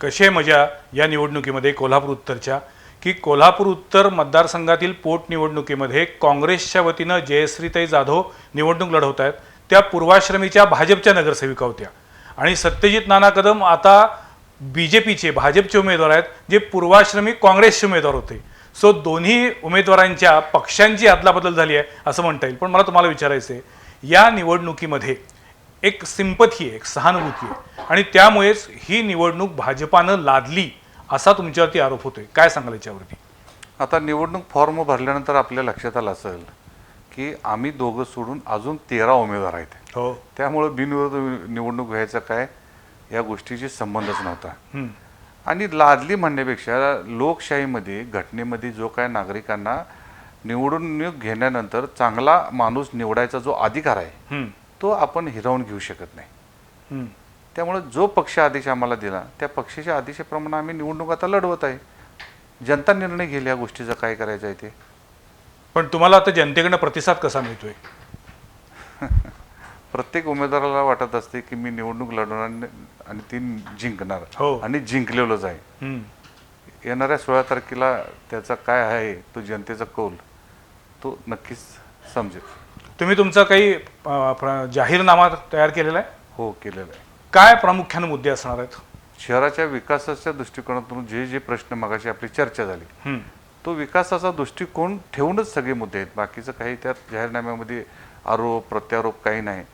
कशी आहे मजा या निवडणुकीमध्ये कोल्हापूर उत्तरच्या, की कोल्हापूर उत्तर मतदारसंघातील पोटनिवडणुकीमध्ये काँग्रेसच्या वतीनं जयश्रीताई जाधव निवडणूक लढवत आहेत. त्या पूर्वाश्रमीच्या भाजपच्या नगरसेविका होत्या आणि सत्यजित नाना कदम आता BJPचे भाजपचे उमेदवार आहेत, जे पूर्वाश्रमी काँग्रेसचे उमेदवार होते. सो दोन्ही उमेदवारांच्या पक्षांची अदलाबदल झाली आहे असं म्हणता येईल. पण मला तुम्हाला विचारायचं आहे, या निवडणुकीमध्ये एक सिंपथी आहे, एक सहानुभूती आहे आणि त्यामुळेच ही निवडणूक भाजपानं लादली असा तुमच्यावरती आरोप होतोय. काय सांगाल याच्यावरती? आता निवडणूक फॉर्म भरल्यानंतर आपल्या लक्षात आलं असेल की आम्ही दोघं सोडून अजून 13 उमेदवार आहेत. हो. त्यामुळं बिनविरोध निवडणूक व्हायचा काय या गोष्टीशी संबंधच नव्हता. आणि लादली म्हणण्यापेक्षा लोकशाहीमध्ये, घटनेमध्ये जो काय नागरिकांना निवडणूक घेण्यानंतर चांगला माणूस निवडायचा जो अधिकार आहे तो आपण हिरावून घेऊ शकत नाही. त्यामुळे जो पक्ष आदेश आम्हाला दिला त्या पक्षाच्या आदेशाप्रमाणे आम्ही निवडणूक आता लढवत आहे. जनता निर्णय घेईल या गोष्टीचं काय करायचं आहे ते. पण तुम्हाला आता जनतेकडनं प्रतिसाद कसा मिळतोय? प्रत्येक उमेदवाराला वाटत असते की मी निवडणूक लढवणार आणि ती जिंकणार. हो. आणि जिंकलेलोच आहे. येणाऱ्या 16 तारखेला त्याचा काय आहे तो जनतेचा कौल तो नक्कीच समजेल. तुम्ही तुमचा काही जाहीरनामा तयार केलेला आहे? हो, केलेला आहे. काय प्रामुख्याने मुद्दे असणार आहेत? शहराच्या विकासाच्या दृष्टिकोनातून जे जे प्रश्न मगाशी आपली चर्चा झाली, तो विकासाचा दृष्टिकोन ठेवूनच सगळे मुद्दे आहेत. बाकीचं काही त्यात जाहीरनाम्यामध्ये आरोप प्रत्यारोप काही नाही.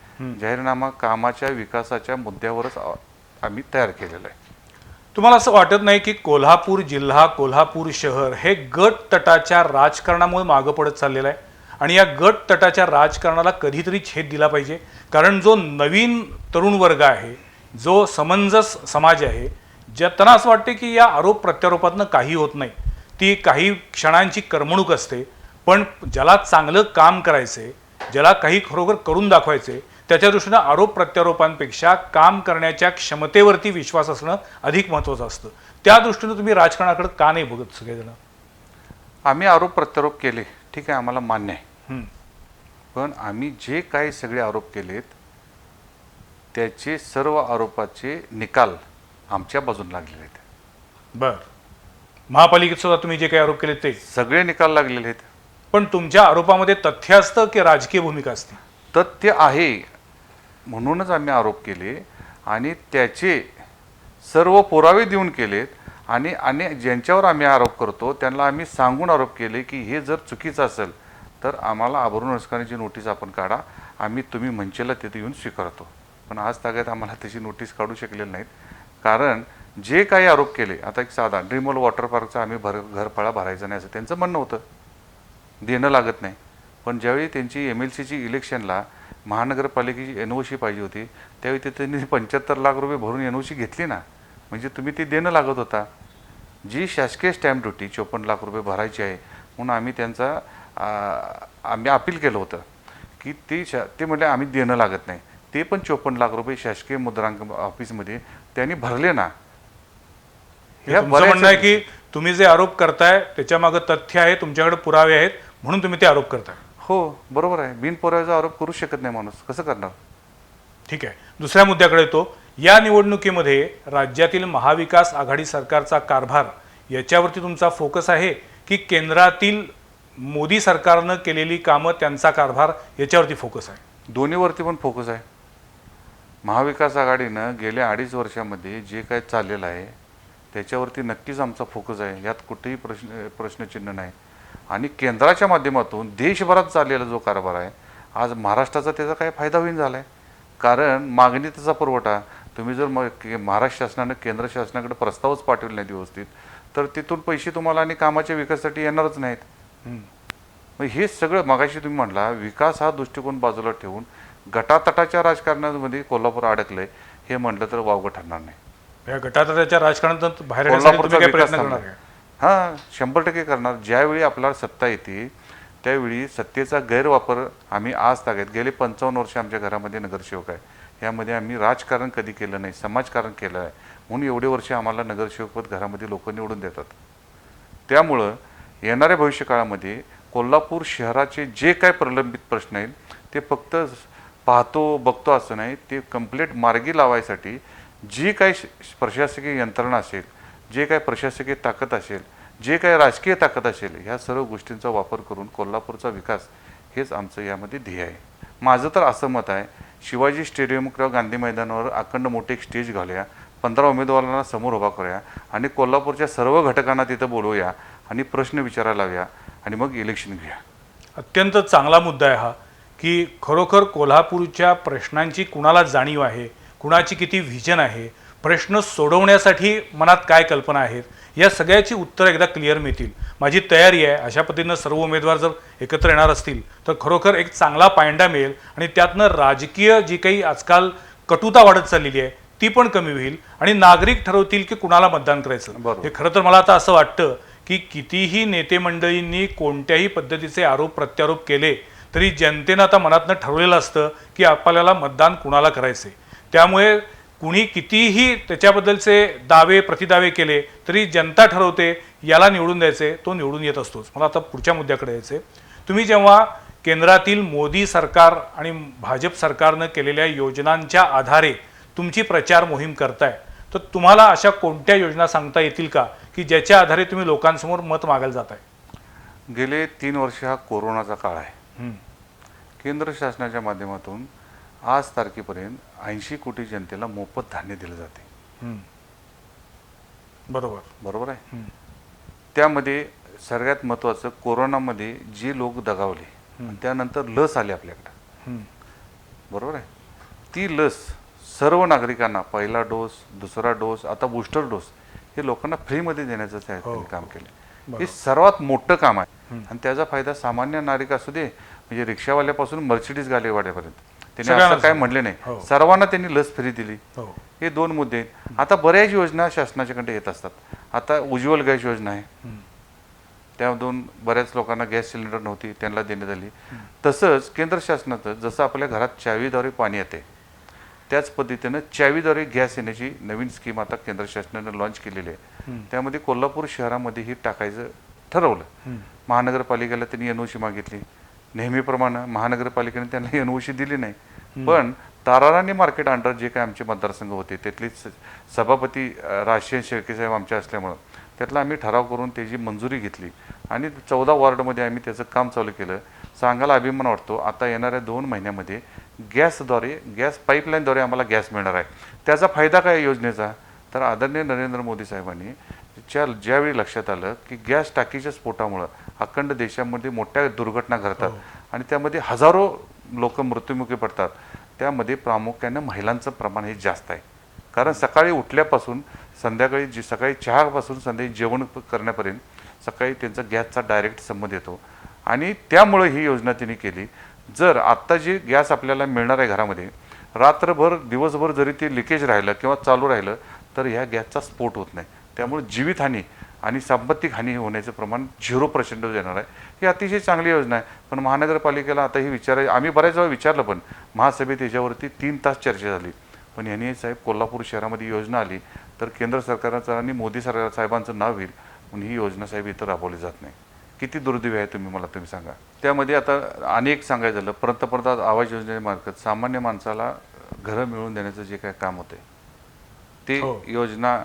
जाहीरनामा कामाच्या विकासाच्या मुद्द्यावरच आम्ही तयार केलेला आहे. तुम्हाला असं वाटत नाही की कोल्हापूर जिल्हा, कोल्हापूर शहर हे गट तटाच्या राजकारणामुळे मागं पडत चाललेलं आहे आणि या गट तटाच्या राजकारणाला कधीतरी छेद दिला पाहिजे? कारण जो नवीन तरुण वर्ग आहे, जो समंजस समाज आहे, त्यांना असं वाटते की या आरोप प्रत्यारोपातनं काही होत नाही, ती काही क्षणांची करमणूक असते. पण ज्याला चांगलं काम करायचंय, ज्याला काही खरोखर करून दाखवायचे, त्याच्या दृष्टीनं आरोप प्रत्यारोपांपेक्षा काम करण्याच्या क्षमतेवरती विश्वास असणं अधिक महत्त्वाचं असतं. त्या दृष्टीनं तुम्ही राजकारणाकडे का नाही बघत सगळेजण? आम्ही आरोप प्रत्यारोप केले, ठीक आहे, आम्हाला मान्य आहे. पण आम्ही जे काही सगळे आरोप केलेत त्याचे सर्व आरोपाचे निकाल आमच्या बाजून लागलेले आहेत. बर, महापालिकेत सुद्धा तुम्ही जे काही आरोप केले ते सगळे निकाल लागलेले आहेत. पण तुमच्या आरोपामध्ये तथ्य असतं की राजकीय भूमिका असते? तथ्य आहे म्हणूनच आम्ही आरोप केले आणि त्याचे सर्व पुरावे देऊन केलेत. आणि ज्यांच्यावर आम्ही आरोप करतो त्यांना आम्ही सांगून आरोप केले की हे जर चुकीचं असेल तर आम्हाला आबरू नसकारण्याची नोटीस आपण काढा, आम्ही तुम्ही म्हणचेला तिथे येऊन स्वीकारतो. पण आज तागायत आम्हाला त्याची नोटीस काढू शकलेली नाहीत. कारण जे काही आरोप केले, आता एक साधा ड्रीमवर्ल्ड वॉटर पार्कचा आम्ही घरफळा भरायचा नाही असं त्यांचं म्हणणं होतं, देणं लागत नाही. पण ज्यावेळी त्यांची MLCची इलेक्शनला महानगरपालिकेची NOC पाहिजे होती त्यावेळी ते त्यांनी 75 लाख रुपये भरून NOC घेतली ना, म्हणजे तुम्ही ती देणं लागत होता. जी शासकीय स्टॅम्प ड्युटी 54 लाख रुपये भरायची आहे म्हणून आम्ही त्यांचा आम्ही अपील केलं होतं की ते म्हटले आम्ही देणं लागत नाही. ते पण 54 लाख रुपये शासकीय मुद्रांक ऑफिसमध्ये त्यांनी भरले ना. म्हणणं आहे की तुम्ही जे आरोप करताय त्याच्या मागे तथ्य आहे, तुमच्याकडे पुरावे आहेत म्हणून तुम्ही ते आरोप करताय? हो, बरोबर आहे. बिनपुराव्याचा आरोप करू शकत नाही माणूस, कसं करणार? ठीक आहे. दुसऱ्या मुद्द्याकडे येतो. या निवडणुकीमध्ये राज्यातील महाविकास आघाडी सरकारचा कारभार याच्यावरती तुमचा फोकस आहे की केंद्रातील मोदी सरकारनं केलेली कामं, त्यांचा कारभार याच्यावरती फोकस आहे? दोन्हीवरती पण फोकस आहे. महाविकास आघाडीनं गेल्या 2.5 वर्षामध्ये जे काय चाललेलं आहे त्याच्यावरती नक्कीच आमचा फोकस आहे, यात कुठेही प्रश्नचिन्ह नाही. आणि केंद्राच्या माध्यमातून देशभरात चाललेला जो कारभार आहे, आज महाराष्ट्राचा त्याचा काय फायदा होईन झाला आहे. कारण मागणी त्याचा पुरवठा, तुम्ही जर महाराष्ट्र शासनानं केंद्र शासनाकडे प्रस्तावच पाठवले नाहीत व्यवस्थित, तर तिथून पैसे तुम्हाला आणि कामाच्या विकासासाठी येणारच नाहीत. मग हे सगळं मगाशी तुम्ही म्हटला, विकास हा दृष्टिकोन बाजूला ठेवून गटातटाच्या राजकारणामध्ये कोल्हापूर अडकलंय हे म्हटलं तर वावगं ठरणार नाही. या गटातटाच्या राजकारणातून बाहेर येण्यासाठी तुम्ही काय प्रयत्न करणार आहे? हां, 100% करणार. ज्यावेळी आपल्याला सत्ता येते त्यावेळी सत्तेचा गैरवापर आम्ही आज तागत गेले 55 वर्ष आमच्या घरामध्ये नगरसेवक आहे. यामध्ये आम्ही राजकारण कधी केलं नाही, समाजकारण केलं आहे. म्हणून एवढे वर्ष आम्हाला नगरसेवकपद घरामध्ये लोक निवडून देतात. त्यामुळं येणाऱ्या भविष्यकाळामध्ये कोल्हापूर शहराचे जे काय प्रलंबित प्रश्न आहेत ते फक्त पाहतो बघतो असं नाही, ते कंप्लीट मार्गी लावायसाठी जी काही प्रशासकीय यंत्रणा असेल, जे काही प्रशासकीय ताकद असेल, जे काही राजकीय ताकद असेल, ह्या सर्व गोष्टींचा वापर करून कोल्हापूरचा विकास हेच आमचं यामध्ये ध्येय आहे. माझं तर असं मत आहे, शिवाजी स्टेडियम किंवा गांधी मैदानावर अखंड मोठे एक स्टेज घालूया, 15 उमेदवारांना समोर उभा करूया आणि कोल्हापूरच्या सर्व घटकांना तिथं बोलवूया आणि प्रश्न विचारायला लावूया आणि मग इलेक्शन घेऊया. अत्यंत चांगला मुद्दा आहे हा, की खरोखर कोल्हापूरच्या प्रश्नांची कुणाला जाणीव आहे, कुणाची किती व्हिजन आहे, प्रश्न सोडवण्यासाठी मनात काय कल्पना आहेत, या सगळ्याची उत्तरं एकदा क्लिअर मिळतील. माझी तयारी आहे अशा पद्धतीनं सर्व उमेदवार जर एकत्र येणार असतील तर खरोखर एक चांगला पायंडा मिळेल आणि त्यातनं राजकीय जी काही आजकाल कटुता वाढत चाललेली आहे ती पण कमी होईल आणि नागरिक ठरवतील की कुणाला मतदान करायचं. हे खरं तर मला आता असं वाटतं की कितीही नेते मंडळींनी कोणत्याही पद्धतीचे आरोप प्रत्यारोप केले तरी जनतेनं आता मनातनं ठरवलेलं असतं की आपल्याला मतदान कुणाला करायचे. त्यामुळे कुणी कितीही त्याच्याबद्दलचे दावे प्रतिदावे केले तरी जनता ठरवते याला निवडून द्यायचे, तो निवडून येत असतोच. मला आता पुढच्या मुद्द्याकडे यायचे. तुम्ही जेव्हा केंद्रातील मोदी सरकार आणि भाजप सरकारनं केलेल्या योजनांच्या आधारे तुमची प्रचार मोहीम करताय तर तुम्हाला अशा कोणत्या योजना सांगता येतील का की ज्याच्या आधारे तुम्ही लोकांसमोर मत मागायला जाताय? गेले 3 वर्ष हा कोरोनाचा काळ आहे. केंद्र शासनाच्या माध्यमातून आज तारखेपर्यंत 80 कोटी जनतेला मोफत धान्य दिलं जाते. बरोबर आहे. त्यामध्ये सगळ्यात महत्त्वाचं, कोरोनामध्ये जे लोक दगावले त्यानंतर लस आली आपल्याकडे, बरोबर आहे. ती लस सर्व नागरिकांना पहिला डोस, दुसरा डोस, आता बूस्टर डोस हे लोकांना फ्रीमध्ये देण्याचं त्यांनी काम केलं. हे सर्वात मोठं काम आहे आणि त्याचा फायदा सामान्य नागरिक असू दे, म्हणजे रिक्षावाल्यापासून मर्सिडीज गाडीवाल्यापर्यंत त्यांनी असं काय म्हटले नाही, सर्वांना त्यांनी लस फ्री दिली. हे 2 मुद्दे आहेत. आता बऱ्याच योजना शासनाच्याकडे येत असतात. आता उज्ज्वल गॅस योजना आहे, त्यामधून बऱ्याच लोकांना गॅस सिलेंडर नव्हती, त्यांना देण्यात आली. तसंच केंद्र शासनाचं जसं आपल्या घरात चावीद्वारे पाणी येते त्याच पद्धतीनं चावीद्वारे गॅस येण्याची नवीन स्कीम आता केंद्र शासनानं लॉन्च केलेली आहे. त्यामध्ये कोल्हापूर शहरामध्ये ही टाकायचं ठरवलं. महानगरपालिकेला त्यांनी NOC मागितली. नेहमीप्रमाणे महानगरपालिकेने त्यांना NOC दिली नाही, पण ताराराणी मार्केट अंडर जे काही आमचे मतदारसंघ होते त्यातली सभापती राजशेखर शेळकेसाहेब आमच्या असल्यामुळं त्यातला आम्ही ठराव करून त्याची मंजुरी घेतली आणि 14 वॉर्डमध्ये आम्ही त्याचं काम चालू केलं. सांगायला अभिमान वाटतो, आता येणाऱ्या 2 महिन्यामध्ये गॅस पाईपलाईनद्वारे आम्हाला गॅस मिळणार आहे. त्याचा फायदा काय योजनेचा, तर आदरणीय नरेंद्र मोदी साहेबांनी ज्यावेळी लक्षात आलं की गॅस टाकीच्या स्फोटामुळं अखंड देशामध्ये मोठ्या दुर्घटना घडतात आणि त्यामध्ये हजारो लोक मृत्युमुखी पडतात, त्यामध्ये प्रामुख्याने महिलांचं प्रमाण हे जास्त आहे. कारण सकाळी उठल्यापासून संध्याकाळी सकाळी चहापासून संध्याकाळी जेवण करण्यापर्यंत सकाळी त्यांचा गॅसचा डायरेक्ट संबंध येतो आणि त्यामुळे ही योजना त्यांनी केली. जर आत्ता जे गॅस आपल्याला मिळणार आहे घरामध्ये, रात्रभर दिवसभर जरी ते लिकेज राहिलं किंवा चालू राहिलं तर ह्या गॅसचा स्फोट होत नाही. त्यामुळे जीवितहानी आणि सांपत्तिक हानी होण्याचं प्रमाण 0% येणार आहे. ही अतिशय चांगली योजना आहे. पण महानगरपालिकेला आता ही आम्ही बऱ्याच वेळा विचारलं, पण महासभेत याच्यावरती 3 तास चर्चा झाली. पण यांनी साहेब कोल्हापूर शहरामध्ये योजना आली तर केंद्र सरकारचं आणि मोदी सरकार साहेबांचं नाव होईल म्हणून ही योजना साहेब इथं राबवली जात नाही. किती दुर्दैवी आहे तुम्ही सांगा. त्यामध्ये आता अनेक सांगायचं झालं, पंतप्रधान आवास योजनेमार्फत सामान्य माणसाला घरं मिळवून देण्याचं जे काय काम होते ते योजना,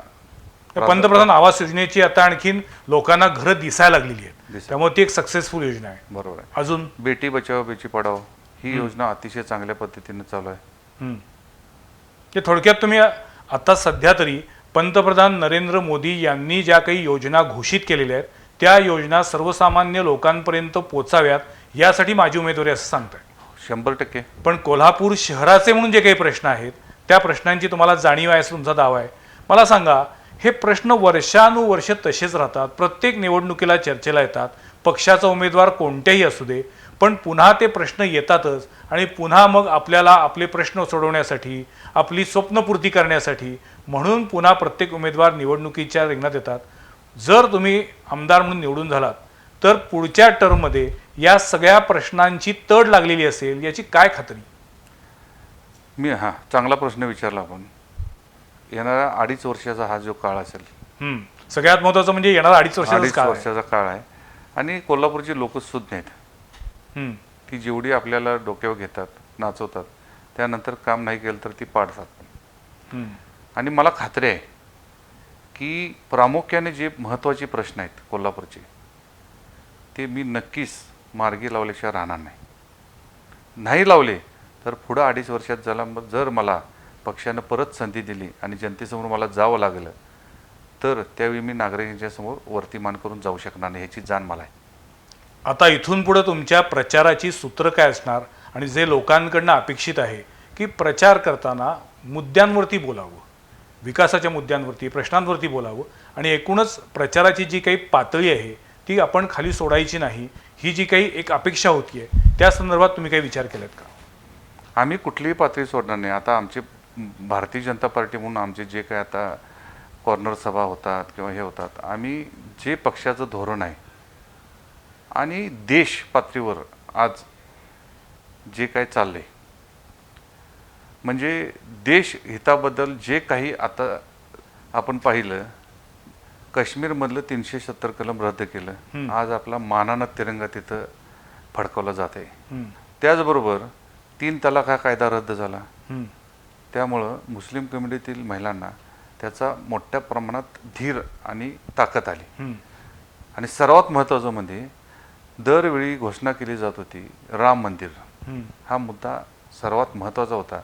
पंतप्रधान आवास योजनेची आता आणखीन लोकांना घरं दिसायला लागलेली आहेत, त्यामुळे ती एक सक्सेसफुल योजना आहे. बरोबर आहे. अजून बेटी बचाओ बेटी पढाओ ही योजना अतिशय चांगल्या पद्धतीने चालू आहे. थोडक्यात तुम्ही आता सध्या तरी पंतप्रधान नरेंद्र मोदी यांनी ज्या काही योजना घोषित केलेल्या आहेत त्या योजना सर्वसामान्य लोकांपर्यंत पोचाव्यात यासाठी माझी उमेदवारी असं सांगताय. 100%. पण कोल्हापूर शहराचे म्हणून जे काही प्रश्न आहेत त्या प्रश्नांची तुम्हाला जाणीव आहे असं तुमचा दावा आहे. मला सांगा, हे प्रश्न वर्षानुवर्ष तसेच राहतात, प्रत्येक निवडणुकीला चर्चेला येतात, पक्षाचा उमेदवार कोणत्याही असू दे, पण पुन्हा ते प्रश्न येतातच आणि पुन्हा मग आपल्याला आपले प्रश्न सोडवण्यासाठी, आपली स्वप्नपूर्ती करण्यासाठी म्हणून पुन्हा प्रत्येक उमेदवार निवडणुकीच्या रिंगणात येतात. जर तुम्ही आमदार म्हणून निवडून झालात तर पुढच्या टर्ममध्ये या सगळ्या प्रश्नांची तड लागलेली असेल याची काय खात्री? चांगला प्रश्न विचारला आपण. येणारा 2.5 वर्षाचा हा जो काळ असेल, सगळ्यात महत्त्वाचं म्हणजे येणारा 2.5 वर्षाचा काळ आहे आणि कोल्हापूरची लोक सुद्धा आहेत ती जेवढी आपल्याला डोक्यावर घेतात, नाचवतात, त्यानंतर काम नाही केलं तर ती पाडतात. आणि मला खात्री आहे की प्रामुख्याने जे महत्त्वाचे प्रश्न आहेत कोल्हापूरचे ते मी नक्कीच मार्गी लावल्याशिवाय राहणार नाही लावले तर पुढं 2.5 वर्षात जर मला पक्षानं परत संधी दिली आणि जनतेसमोर मला जावं लागलं तर त्यावेळी मी नागरिकांच्या समोर वरती मान करून जाऊ शकणार नाही, ह्याची जाण मला आहे. आता इथून पुढे तुमच्या प्रचाराची सूत्र काय असणार आणि जे लोकांकडनं अपेक्षित आहे की प्रचार करताना मुद्द्यांवरती बोलावं, विकासाच्या मुद्द्यांवरती, प्रश्नांवरती बोलावं आणि एकूणच प्रचाराची जी काही पातळी आहे ती आपण खाली सोडायची नाही, ही जी काही एक अपेक्षा होती आहे त्या संदर्भात तुम्ही काही विचार केलात का? आम्ही कुठलीही पातळी सोडणार नाही. आता आमचे भारतीय जनता पार्टी म्हणून आमचे जे काही आता कॉर्नर सभा होतात किंवा हे होतात, आम्ही जे पक्षाचं धोरण आहे आणि देश पातळीवर आज जे काय चाललंय म्हणजे देश हिताबद्दल जे काही आता आपण पाहिलं, काश्मीरमधलं 370 कलम रद्द केलं, आज आपला मानानं तिरंगा तिथं फडकवला जात आहे. त्याचबरोबर 3 तलाक हा कायदा रद्द झाला. त्यामुळं मुस्लिम कम्युनिटीतील महिलांना त्याचा मोठ्या प्रमाणात धीर आणि ताकद आली. आणि सर्वात महत्त्वाचं म्हणजे दरवेळी घोषणा केली जात होती राम मंदिर, हा मुद्दा सर्वात महत्त्वाचा होता.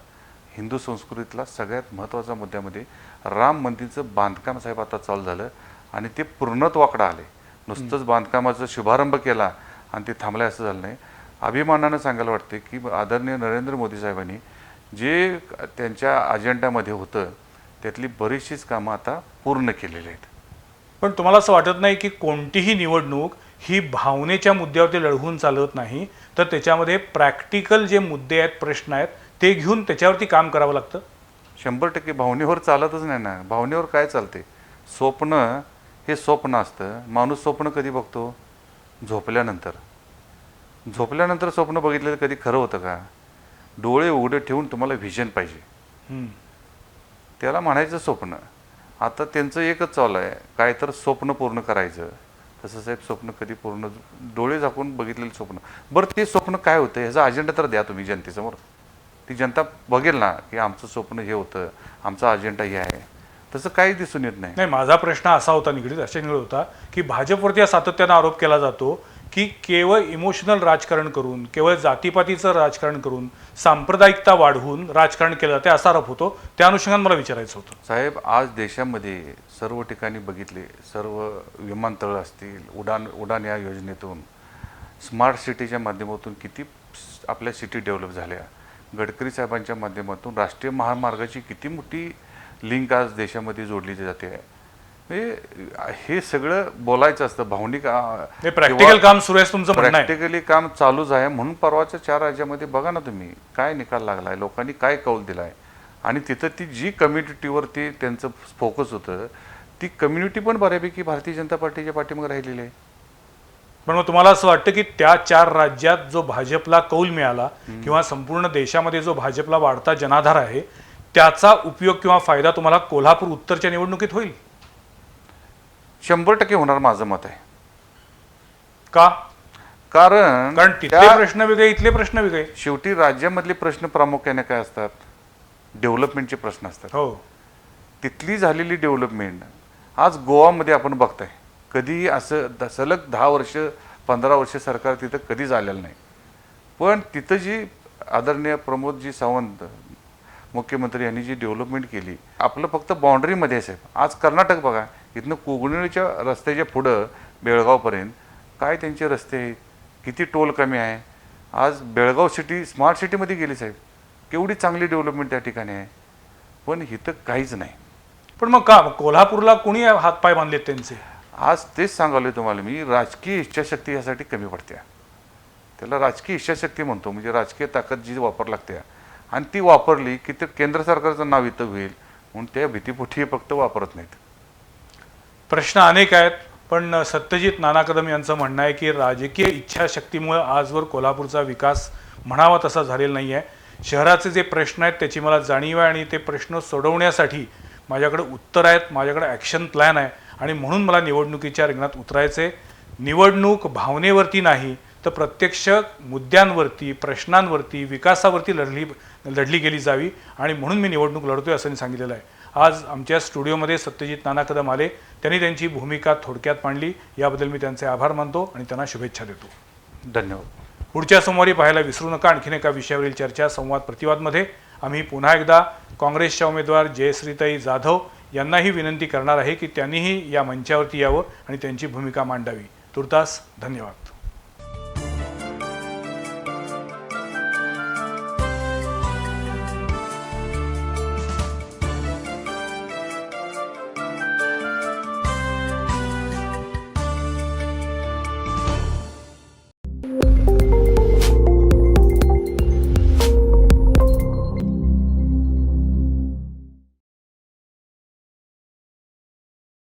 हिंदू संस्कृतीतला सगळ्यात महत्त्वाच्या मुद्द्यामध्ये राम मंदिरचं बांधकाम साहेब आता चालू झालं आणि ते पूर्णत्वाकडे आले. नुसतंच बांधकामाचा शुभारंभ केला आणि ते थांबलं असं झालं नाही. अभिमानानं सांगायला वाटते की आदरणीय नरेंद्र मोदी साहेबांनी जे त्यांच्या अजेंड्यामध्ये होतं त्यातली बरीचशीच कामं आता पूर्ण केलेली आहेत. पण तुम्हाला असं वाटत नाही की कोणतीही निवडणूक ही भावनेच्या मुद्द्यावरती लढवून चालत नाही, तर त्याच्यामध्ये प्रॅक्टिकल जे मुद्दे आहेत, प्रश्न आहेत ते घेऊन त्याच्यावरती काम करावं लागतं? 100% भावनेवर चालतच नाही ना. भावनेवर काय चालते? स्वप्न हे स्वप्न असतं. माणूस स्वप्न कधी बघतो? झोपल्यानंतर. झोपल्यानंतर स्वप्न बघितलेलं कधी खरं होतं का? डोळे उघडे ठेवून तुम्हाला व्हिजन पाहिजे, त्याला म्हणायचं स्वप्न. आता त्यांचं एकच चालू आहे, काय तर स्वप्न पूर्ण करायचं. तसं साहेब स्वप्न कधी पूर्ण, डोळे झाकून बघितलेलं स्वप्न. बरं ते स्वप्न काय होतं ह्याचा अजेंडा तर द्या तुम्ही जनतेसमोर. ती जनता बघेल ना की आमचं स्वप्न हे होतं, आमचा अजेंडा हे आहे. तसं काही दिसून येत नाही. नाही, माझा प्रश्न असा होता, निगडीत होता की भाजपवरती सातत्यानं आरोप केला जातो की केवळ इमोशनल राजकारण करून, केवळ जातीपातीचं राजकारण करून, सांप्रदायिकता वाढवून राजकारण केलं जाते असा आरोप होतो. त्या अनुषंगाने मला विचारायचं होतं. साहेब, आज देशामध्ये सर्व ठिकाणी बघितले, सर्व विमानतळ असतील, उडान या योजनेतून, स्मार्ट सिटीच्या माध्यमातून किती आपल्या सिटी डेव्हलप झाल्या. गडकरी साहेबांच्या माध्यमातून राष्ट्रीय महामार्गाची किती मोठी लिंक आज देशामध्ये जोडली जाते आहे. हे सगळं बोलायचं असतं. भावनिक प्रॅक्टिकल काम सुरू आहे तुमचं म्हणणं आहे? प्रॅक्टिकली काम चालूच आहे. म्हणून परवाच्या 4 राज्यामध्ये बघा ना तुम्ही काय निकाल लागला आहे, लोकांनी काय कौल दिला आहे. आणि तिथं ती जी कम्युनिटीवरती त्यांचं फोकस होतं ती कम्युनिटी पण बऱ्यापैकी भारतीय जनता पार्टीच्या पाठीमागे राहिलेली आहे. पण मग तुम्हाला असं वाटतं की त्या 4 राज्यात जो भाजपला कौल मिळाला किंवा संपूर्ण देशामध्ये जो भाजपला वाढता जनाधार आहे त्याचा उपयोग किंवा फायदा तुम्हाला कोल्हापूर उत्तरच्या निवडणुकीत होईल? 100% होणार माझं मत आहे. का? कारण तिथले प्रश्न वेगळे, इथले प्रश्न वेगळे. शेवटी राज्यामधले प्रश्न प्रामुख्याने काय असतात? डेव्हलपमेंटचे प्रश्न असतात. हो. तिथली झालेली डेव्हलपमेंट आज गोवामध्ये आपण बघताय, कधी असं सलग 10 वर्ष 15 वर्ष सरकार तिथं कधीच आलेलं नाही. पण तिथं जी आदरणीय प्रमोदजी सावंत मुख्यमंत्री यांनी जी डेव्हलपमेंट केली, आपलं फक्त बाउंड्रीमध्ये साहेब. आज कर्नाटक बघा, इथनं कोगनळीच्या रस्त्याच्या पुढं बेळगावपर्यंत काय त्यांचे रस्ते आहेत, किती टोल कमी आहे. आज बेळगाव सिटी स्मार्ट सिटीमध्ये गेली साहेब, केवढी चांगली डेव्हलपमेंट त्या ठिकाणी आहे. पण इथं काहीच नाही. पण मग का कोल्हापूरला कोणी हातपाय बांधलेत त्यांचे? आज तेच सांगालोय तुम्हाला मी, राजकीय इच्छाशक्ती यासाठी कमी पडते. त्याला राजकीय इच्छाशक्ती म्हणतो, म्हणजे राजकीय ताकद जी वापर लागते आणि ती वापरली की ते केंद्र सरकारचं नाव इथं होईल म्हणून त्या भीतीपोटी फक्त वापरत नाहीत. प्रश्न अनेक आहेत, पण सत्यजित नाना कदम यांचं म्हणणं आहे की राजकीय इच्छाशक्तीमुळे आजवर कोल्हापूरचा विकास म्हणावा तसा झालेला नाही आहे. शहराचे जे प्रश्न आहेत त्याची मला जाणीव आहे आणि ते प्रश्न सोडवण्यासाठी माझ्याकडे उत्तर आहेत, माझ्याकडे ॲक्शन प्लॅन आहे आणि म्हणून मला निवडणुकीच्या रिंगणात उतरायचे. निवडणूक भावनेवरती नाही तर प्रत्यक्ष मुद्द्यांवरती, प्रश्नांवरती, विकासावरती लढली गेली जावी आणि म्हणून मी निवडणूक लढतोय असं मी सांगितलेलं आहे. आज आमच्या स्टुडिओमध्ये सत्यजित नाना कदम आले, त्यांनी त्यांची भूमिका थोडक्यात मांडली. याबद्दल मी त्यांचे आभार मानतो आणि त्यांना शुभेच्छा देतो. धन्यवाद. पुढच्या सोमवारी पाहायला विसरू नका आणखीन एका विषयावरील चर्चा संवाद प्रतिवादमध्ये. आम्ही पुन्हा एकदा काँग्रेसच्या उमेदवार जयश्रीताई जाधव यांनाही विनंती करणार आहे की त्यांनीही या मंचावरती यावं आणि त्यांची भूमिका मांडावी. तुर्तास धन्यवाद.